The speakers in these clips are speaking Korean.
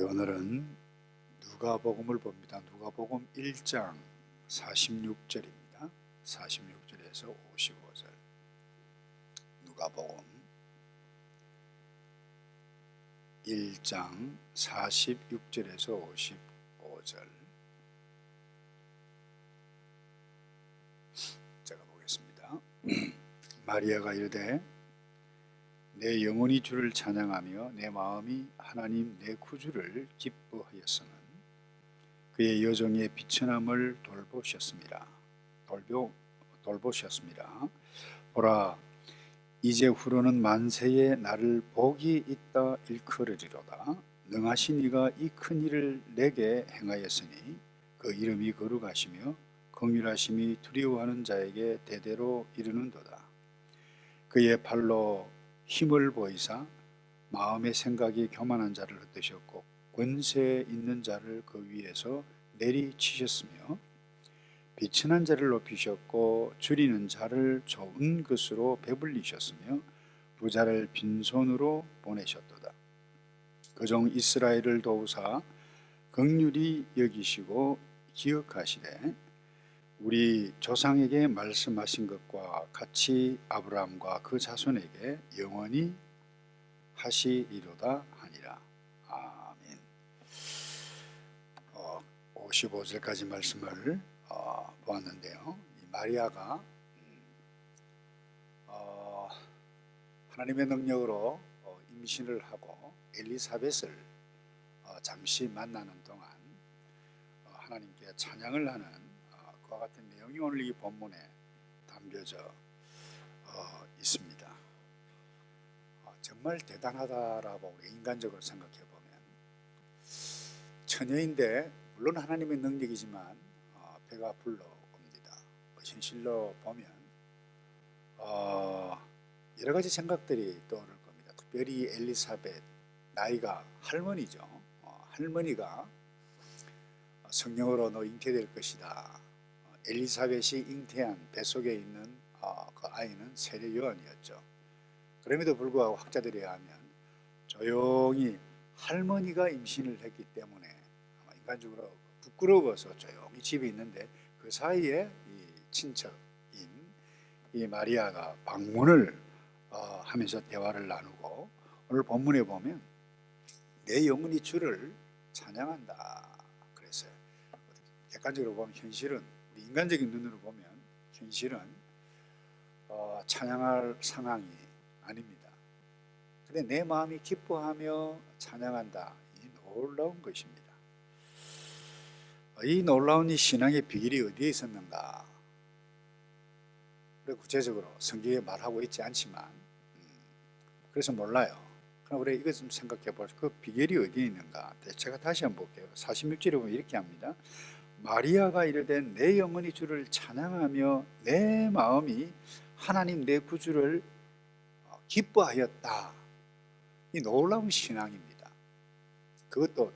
우리 오늘은 누가복음을 봅니다. 누가복음 1장 46절입니다. 46절에서 55절. 누가복음 1장 46절에서 55절. 제가 보겠습니다. 마리아가 이르되 내 영혼이 주를 찬양하며 내 마음이 하나님 내 구주를 기뻐하였으면 그의 여종의 비천함을 돌보셨습니다. 보라, 이제 후로는 만세에 나를 복이 있다 일컬으리로다. 능하신 이가 이 큰 일을 내게 행하였으니 그 이름이 거룩하시며 긍휼하심이 두려워하는 자에게 대대로 이르는도다. 그의 팔로 힘을 보이사 마음의 생각이 교만한 자를 흩으셨고 권세 있는 자를 그 위에서 내리치셨으며 비천한 자를 높이셨고 줄이는 자를 좋은 것으로 배불리셨으며 부자를 빈손으로 보내셨도다. 그종 이스라엘을 도우사 긍휼히 여기시고 기억하시되 우리 조상에게 말씀하신 것과 같이 아브라함과 그 자손에게 영원히 하시리로다 하니라. 아멘. 55절까지 말씀을 보았는데요. 이 마리아가 하나님의 능력으로 임신을 하고 엘리사벳을 잠시 만나는 동안 하나님께 찬양을 하는 그와 같은 내용이 오늘 이 본문에 담겨져 있습니다. 정말 대단하다라고 우리 인간적으로 생각해 보면 처녀인데 물론 하나님의 능력이지만 배가 불러옵니다. 현실로 보면 여러 가지 생각들이 떠오를 겁니다. 특별히 엘리사벳 나이가 할머니죠. 할머니가 성령으로 너 잉태될 것이다. 엘리사벳이 잉태한 뱃속에 있는 그 아이는 세례 요한이었죠. 그럼에도 불구하고 학자들에 의하면 조용히 할머니가 임신을 했기 때문에 인간적으로 부끄러워서 조용히 집에 있는데 그 사이에 이 친척인 이 마리아가 방문을 하면서 대화를 나누고 오늘 본문에 보면 내 영혼이 주를 찬양한다 그랬어요. 객관적으로 보면 현실은 우리 인간적인 눈으로 보면 현실은 찬양할 상황이 아닙니다. 그런데 내 마음이 기뻐하며 찬양한다. 이 놀라운 것입니다. 이 놀라운 이 신앙의 비결이 어디에 있었는가? 구체적으로 성경에 말하고 있지 않지만 그래서 몰라요. 그럼 우리 이것 좀 생각해 보시죠. 그 비결이 어디에 있는가? 제가 다시 한번 볼게요. 46절에 보면 이렇게 합니다. 마리아가 이르되 내 영혼이 주를 찬양하며 내 마음이 하나님 내 구주를 기뻐하였다. 이 놀라운 신앙입니다. 그것도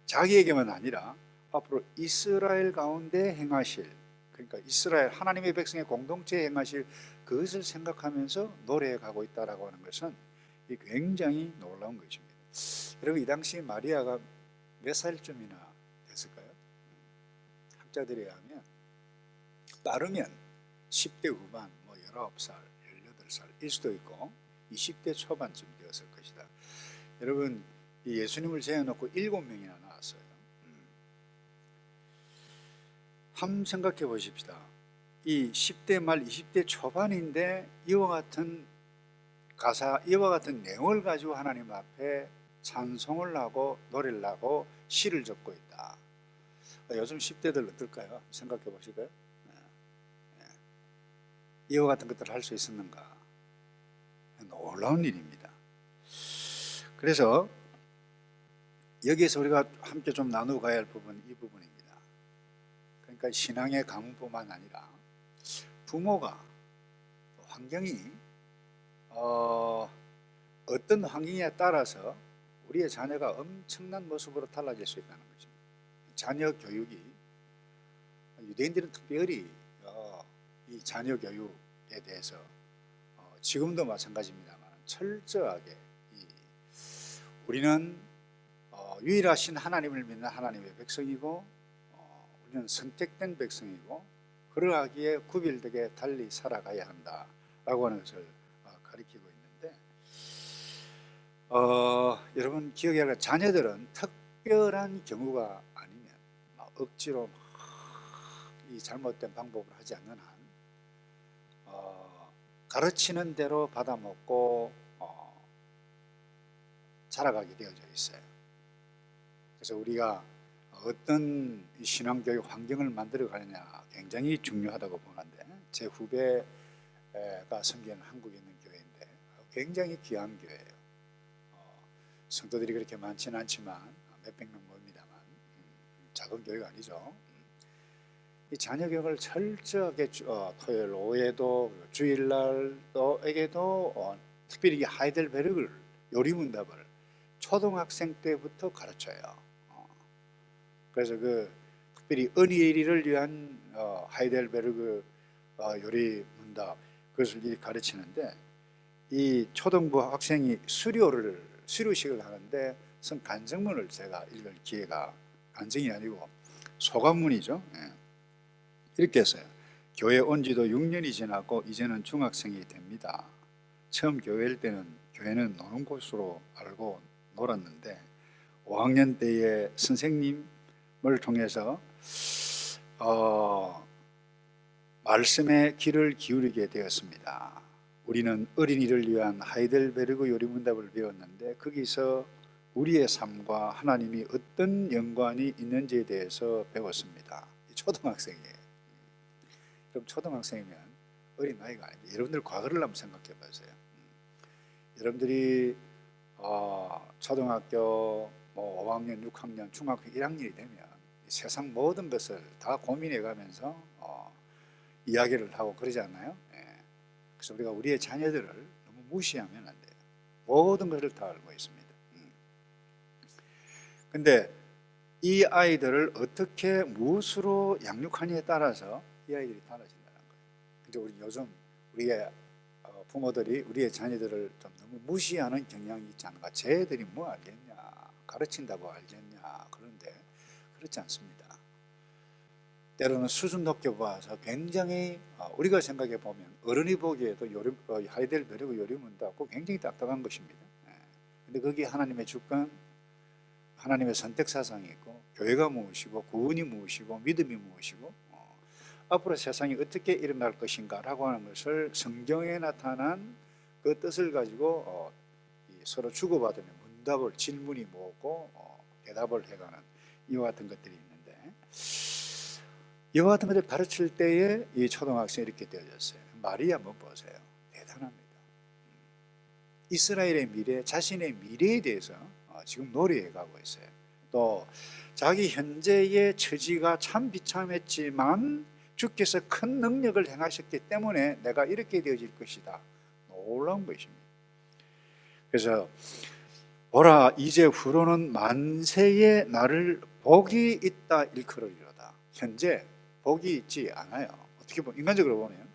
자기에게만 아니라 앞으로 이스라엘 가운데 행하실, 그러니까 이스라엘 하나님의 백성의 공동체에 행하실 그것을 생각하면서 노래해가고 있다라고 하는 것은 굉장히 놀라운 것입니다. 여러분, 이 당시 마리아가 몇 살쯤이나 됐을까요? 학자들에 의하면 빠르면 10대 후반, 19살, 18살일 수도 있고 20대 초반쯤 되었을 것이다. 여러분, 이 예수님을 재워놓고 7명이나 나왔어요. 한번 생각해 보십시다. 이 10대 말 20대 초반인데 이와 같은 가사, 이와 같은 내용을 가지고 하나님 앞에 찬송을 하고 노래를 하고 시를 적고 있다. 요즘 10대들 어떨까요? 생각해 보실까요? 이와 같은 것들을 할 수 있었는가? 놀라운 일입니다. 그래서 여기에서 우리가 함께 좀 나누어 가야 할 부분은 이 부분입니다. 그러니까 신앙의 강뿐만 아니라 부모가 환경이 어떤 환경에 따라서 우리의 자녀가 엄청난 모습으로 달라질 수 있다는 것입니다. 자녀 교육이 유대인들은 특별히 이 자녀 교육에 대해서 지금도 마찬가지입니다만 철저하게 우리는 유일하신 하나님을 믿는 하나님의 백성이고 우리는 선택된 백성이고 그러하기에 구별되게 달리 살아가야 한다라고 하는 것을 가리키고 있는데 여러분 기억해야 할 자녀들은 특별한 경우가 아니면 억지로 이 잘못된 방법을 하지 않는 한 가르치는 대로 받아먹고 자라가게 되어져 있어요. 그래서 우리가 어떤 신앙교육 환경을 만들어 가느냐 굉장히 중요하다고 보는데 제 후배가 섬기는 한국에 있는 교회인데 굉장히 귀한 교회예요. 성도들이 그렇게 많지는 않지만 몇백 명 모입니다만 작은 교회가 아니죠. 이 자녀 교육을 철저하게 토요일 오후에도 주일날에게도 특별히 하이델베르그 요리문답을 초등학생 때부터 가르쳐요. 그래서 특별히 은일이를 위한 하이델베르그 요리문답 그것을 가르치는데 이 초등부 학생이 수료식을 하는데 선 간증문을 제가 읽을 기회가 간증이 아니고 소감문이죠. 이렇게 했어요. 교회 온 지도 6년이 지나고 이제는 중학생이 됩니다. 처음 교회일 때는 교회는 노는 곳으로 알고 놀았는데 5학년 때에 선생님을 통해서 말씀에 귀를 기울이게 되었습니다. 우리는 어린이를 위한 하이델베르그 요리문답을 배웠는데 거기서 우리의 삶과 하나님이 어떤 연관이 있는지에 대해서 배웠습니다. 초등학생이에요. 그럼 초등학생이면 어린 나이가 아닙니다. 여러분들 과거를 한번 생각해 보세요. 여러분들이 초등학교 5학년, 6학년, 중학교 1학년이 되면 세상 모든 것을 다 고민해 가면서 이야기를 하고 그러지 않나요? 그래서 우리가 우리의 자녀들을 너무 무시하면 안 돼요. 모든 것을 다 알고 있습니다. 근데 이 아이들을 어떻게 무엇으로 양육하느냐에 따라서 이 아이들이 달라진다는 거예요. 근데 우리 요즘 우리의 부모들이 우리의 자녀들을 좀 너무 무시하는 경향이 있지 않은가? 쟤들이 뭐 알겠냐? 가르친다고 알겠냐? 그런데 그렇지 않습니다. 때로는 수준 높게 봐서 굉장히 우리가 생각해 보면 어른이 보기에도 하이델베르그 요리문답 굉장히 딱딱한 것입니다. 근데 거기에 하나님의 주권, 하나님의 선택 사상이 있고 교회가 무엇이고 구원이 무엇이고 믿음이 무엇이고 앞으로 세상이 어떻게 일어날 것인가라고 하는 것을 성경에 나타난 그 뜻을 가지고 서로 주고받으면 문답을 질문이 뭐고 대답을 해가는 이와 같은 것들이 있는데 이와 같은 것을 가르칠 때에 이 초등학생이 이렇게 되어졌어요. 마리아 한번 보세요. 대단합니다. 이스라엘의 미래, 자신의 미래에 대해서 지금 노래해 가고 있어요. 또 자기 현재의 처지가 참 비참했지만 주께서 큰 능력을 행하셨기 때문에 내가 이렇게 되어질 것이다. 놀라운 것입니다. 그래서 보라 이제 후로는 만세의 나를 복이 있다 일컬으리로다. 현재 복이 있지 않아요. 어떻게 보면 인간적으로 보면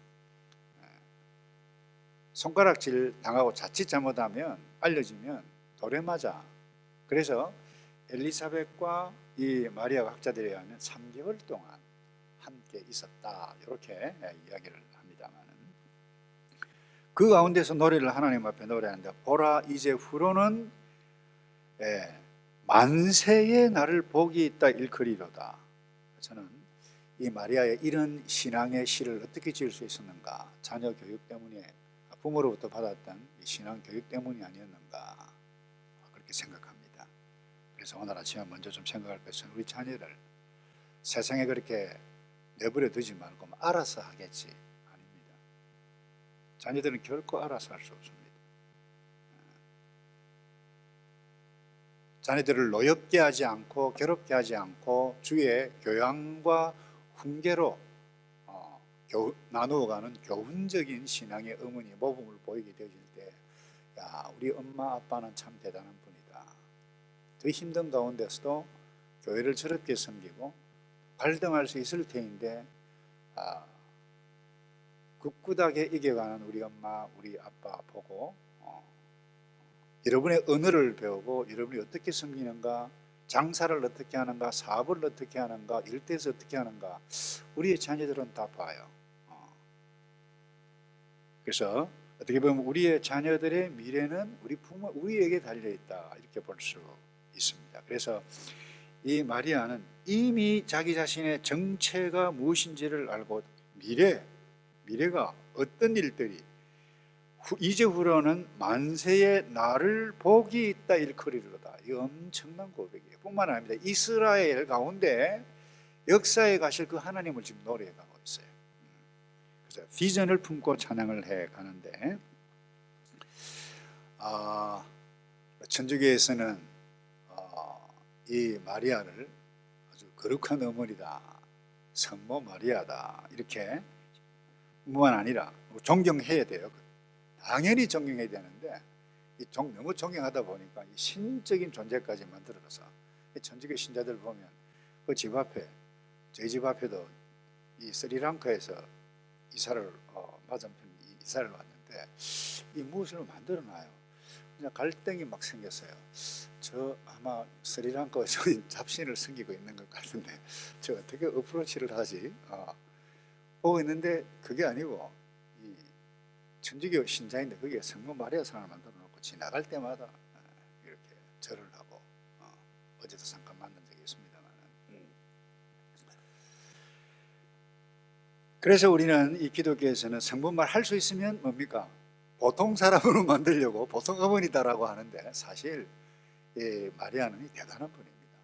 손가락질 당하고 자칫 잘못하면 알려지면 돌에 맞아. 그래서 엘리사벳과 이 마리아가 학자들에 의하면 3개월 동안 함께 있었다 이렇게 이야기를 합니다만 그 가운데서 노래를 하나님 앞에 노래하는데 보라 이제 후로는 만세의 나를 복이 있다 일컬이로다. 저는 이 마리아의 이런 신앙의 시를 어떻게 지을 수 있었는가? 자녀 교육 때문에 부모로부터 받았던 신앙 교육 때문이 아니었는가 그렇게 생각합니다. 그래서 오늘 아침에 먼저 좀 생각할 것은 우리 자녀를 세상에 그렇게 내버려 두지 말고 알아서 하겠지 아닙니다. 자녀들은 결코 알아서 할 수 없습니다. 자녀들을 노엽게 하지 않고 괴롭게 하지 않고 주의 교양과 훈계로 나누어가는 교훈적인 신앙의 어머니 모범을 보이게 되어질 때 야, 우리 엄마 아빠는 참 대단한 분이다. 더 힘든 가운데서도 교회를 저렇게 섬기고 갈등할 수 있을 테인데 굳굳하게 이겨가는 우리 엄마 우리 아빠 보고 여러분의 언어를 배우고 여러분이 어떻게 섬기는가, 장사를 어떻게 하는가, 사업을 어떻게 하는가, 일터에서 어떻게 하는가, 우리의 자녀들은 다 봐요. 그래서 어떻게 보면 우리의 자녀들의 미래는 우리 부모, 우리에게 달려있다, 이렇게 볼 수 있습니다. 그래서 이 마리아는 이미 자기 자신의 정체가 무엇인지를 알고 미래가 어떤 일들이 이제후로는 만세의 나를 복이 있다 일컬이로다. 이 엄청난 고백이에요. 뿐만 아닙니다. 이스라엘 가운데 역사에 가실 그 하나님을 지금 노래해가고 있어요. 그래서 비전을 품고 찬양을 해 가는데, 천주교에서는 이 마리아를 아주 거룩한 어머니다, 성모 마리아다, 이렇게 뿐만 아니라 존경해야 돼요. 당연히 존경해야 되는데 너무 존경하다 보니까 이 신적인 존재까지 만들어서 천주교 신자들 보면 그 집 앞에, 저희 집 앞에도 이 스리랑카에서 이사를 맞은편 이사를 왔는데 이 무엇을 만들어놔요. 그냥 갈등이 막 생겼어요. 저 아마 스리랑카에서 잡신을 섬기고 있는 것 같은데 저 어떻게 어프로치를 하지? 보고 있는데 그게 아니고 이 천주교 신자인데 거기에 성모 마리아 상을 만들어 놓고 지나갈 때마다 이렇게 절을 하고, 어제도 잠깐 만난 적이 있습니다만, 그래서 우리는 이 기독교에서는 성모말 할 수 있으면 뭡니까? 보통 사람으로 만들려고 보통 어머니다라고 하는데 사실 이 마리아는 대단한 분입니다.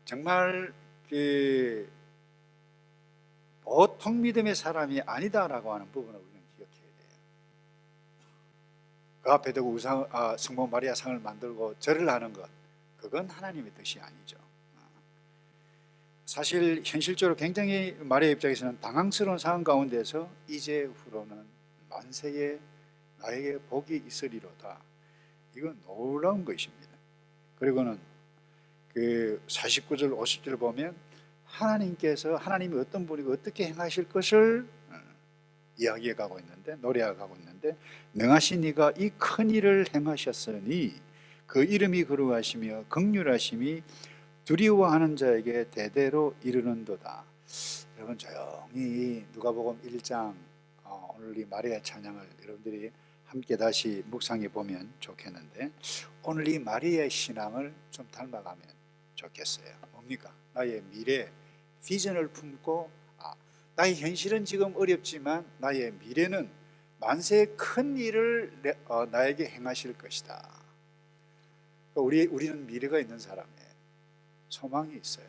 정말 그 보통 믿음의 사람이 아니다라고 하는 부분을 우리는 기억해야 돼요. 그 앞에 두고 성모 마리아 상을 만들고 절을 하는 것, 그건 하나님의 뜻이 아니죠. 사실 현실적으로 굉장히 마리아 입장에서는 당황스러운 상황 가운데서 이제후로는 만세에 나에게 복이 있으리로다, 이건 놀라운 것입니다. 그리고는 그 49절 50절 보면 하나님이 어떤 분이고 어떻게 행하실 것을 이야기해 가고 있는데, 노래해 가고 있는데, 능하신 이가 이 큰 일을 행하셨으니 그 이름이 거룩하시며 긍휼하심이 두려워하는 자에게 대대로 이르는도다. 여러분 조용히 누가복음 1장 오늘 이 마리아 찬양을 여러분들이 함께 다시 묵상해 보면 좋겠는데, 오늘 이 마리아의 신앙을 좀 닮아가면 좋겠어요. 뭡니까? 나의 미래 비전을 품고, 나의 현실은 지금 어렵지만 나의 미래는 만세의 큰 일을 나에게 행하실 것이다. 우리는 미래가 있는 사람이에요. 소망이 있어요.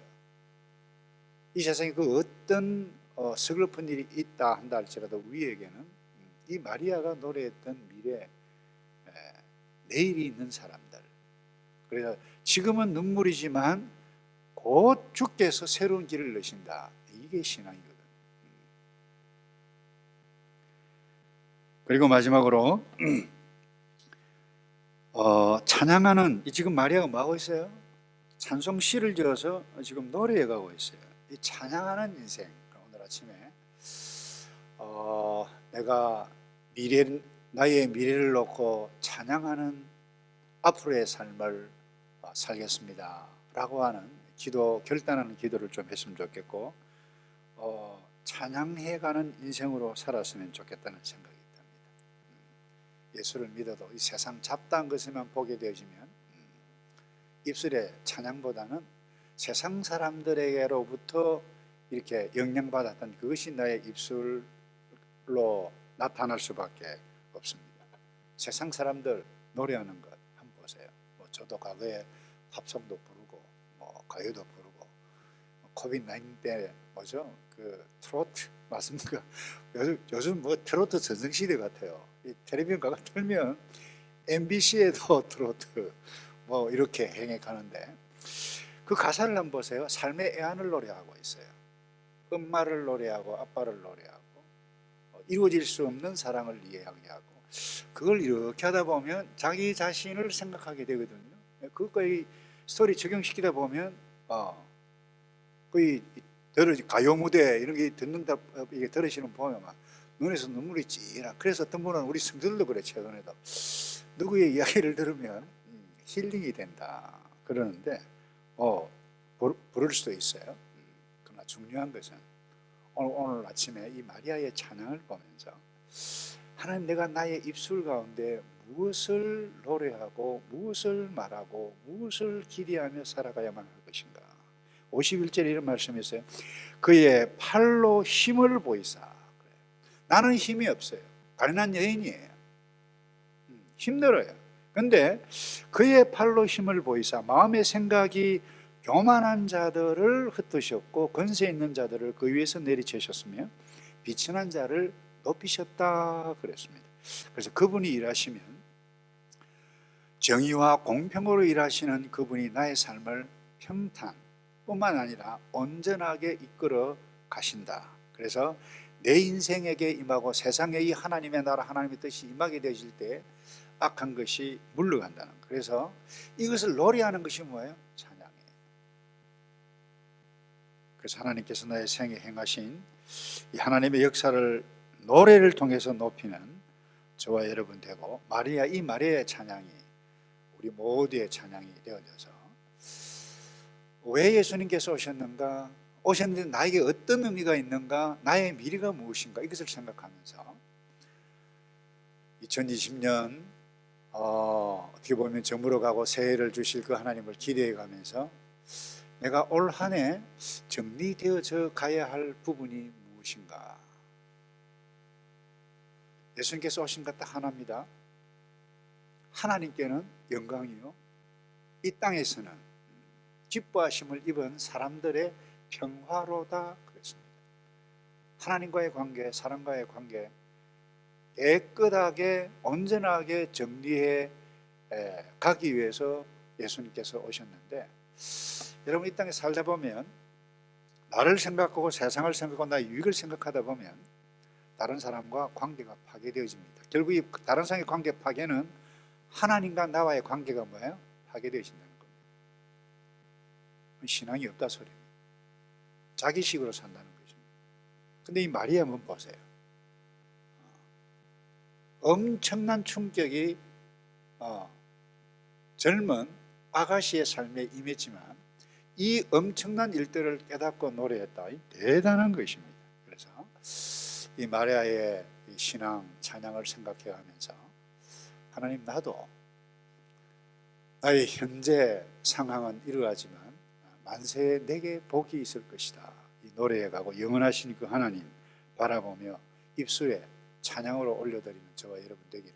이 세상에 그 어떤 서글픈 일이 있다 한다 할지라도 우리에게는 이 마리아가 노래했던 미래, 내일이 있는 사람들. 그래서 지금은 눈물이지만 곧 주께서 새로운 길을 내신다, 이게 신앙이거든. 그리고 마지막으로 찬양하는, 지금 마리아가 뭐 하고 있어요? 찬송 시를 지어서 지금 노래해 가고 있어요. 이 찬양하는 인생. 오늘 아침에 내가 나의 미래를 놓고 찬양하는 앞으로의 삶을 살겠습니다 라고 하는 결단하는 기도를 좀 했으면 좋겠고, 찬양해가는 인생으로 살았으면 좋겠다는 생각이 듭니다. 예수를 믿어도 이 세상 잡다한 것에만 보게 되어지면 입술의 찬양보다는 세상 사람들에게로부터 이렇게 영향받았던 그것이 나의 입술로 나타날 수밖에 없습니다. 세상 사람들 노래하는 것 한번 보세요. 저도 과거에 팝송도 부르고 가요도 부르고, 코비드-19 때 그 트로트 맞습니까? 요즘 트로트 전성시대 같아요. 이 텔레비전가 틀면 MBC에도 트로트 이렇게 행해가는데, 그 가사를 한번 보세요. 삶의 애환을 노래하고 있어요. 엄마를 노래하고 아빠를 노래하고 이루어질 수 없는 사랑을 이야기하고, 그걸 이렇게 하다 보면 자기 자신을 생각하게 되거든요. 그거의 스토리 적용시키다 보면 거의 가요 무대 이런 게 듣는다, 이게 들으시는 보면 막 눈에서 눈물이 찌라. 그래서 어떤 분은 우리 성도들도 그래. 최근에도 누구의 이야기를 들으면 힐링이 된다 그러는데 부를 수도 있어요. 그러나 중요한 것은 오늘 아침에 이 마리아의 찬양을 보면서 하나님, 내가 나의 입술 가운데 무엇을 노래하고 무엇을 말하고 무엇을 기대하며 살아가야만 할 것인가. 51절에 이런 말씀이 있어요. 그의 팔로 힘을 보이사. 나는 힘이 없어요. 가련한 여인이에요. 힘들어요. 근데 그의 팔로 힘을 보이사 마음의 생각이 교만한 자들을 흩으셨고 권세 있는 자들을 그 위에서 내리치셨으며 비천한 자를 높이셨다 그랬습니다. 그래서 그분이 일하시면, 정의와 공평으로 일하시는 그분이 나의 삶을 평탄뿐만 아니라 온전하게 이끌어 가신다. 그래서 내 인생에게 임하고 세상에 이 하나님의 나라, 하나님의 뜻이 임하게 되실 때 악한 것이 물러간다는 거예요. 그래서 이것을 노래하는 것이 뭐예요? 찬양이에요. 그래서 하나님께서 나의 생에 행하신 이 하나님의 역사를 노래를 통해서 높이는 저와 여러분 되고, 이 마리아의 찬양이 우리 모두의 찬양이 되어져서, 왜 예수님께서 오셨는가, 오셨는데 나에게 어떤 의미가 있는가, 나의 미래가 무엇인가, 이것을 생각하면서 2020년 어떻게 보면 저물어 가고 새해를 주실 그 하나님을 기대해 가면서 내가 올 한 해 정리되어져 가야 할 부분이 무엇인가. 예수님께서 오신 것 딱 하나입니다. 하나님께는 영광이요, 이 땅에서는 기뻐하심을 입은 사람들의 평화로다 그랬습니다. 하나님과의 관계, 사람과의 관계 깨끗하게 온전하게 정리해 가기 위해서 예수님께서 오셨는데, 여러분 이 땅에 살다 보면 나를 생각하고 세상을 생각하고 나의 유익을 생각하다 보면 다른 사람과 관계가 파괴되어집니다. 결국 이 다른 사람의 관계 파괴는 하나님과 나와의 관계가 뭐예요? 파괴되어진다는 겁니다. 신앙이 없다 소리입니다. 자기식으로 산다는 것입니다. 근데 이 마리아 한번 보세요. 엄청난 충격이 젊은 아가씨의 삶에 임했지만 이 엄청난 일들을 깨닫고 노래했다. 대단한 것입니다. 그래서 이 마리아의 이 신앙 찬양을 생각해 가면서, 하나님, 나도 나의 현재 상황은 이러하지만 만세에 내게 복이 있을 것이다. 이 노래해 가고 영원하신 그 하나님 바라보며 입술에 찬양으로 올려드리는 저와 여러분 되기를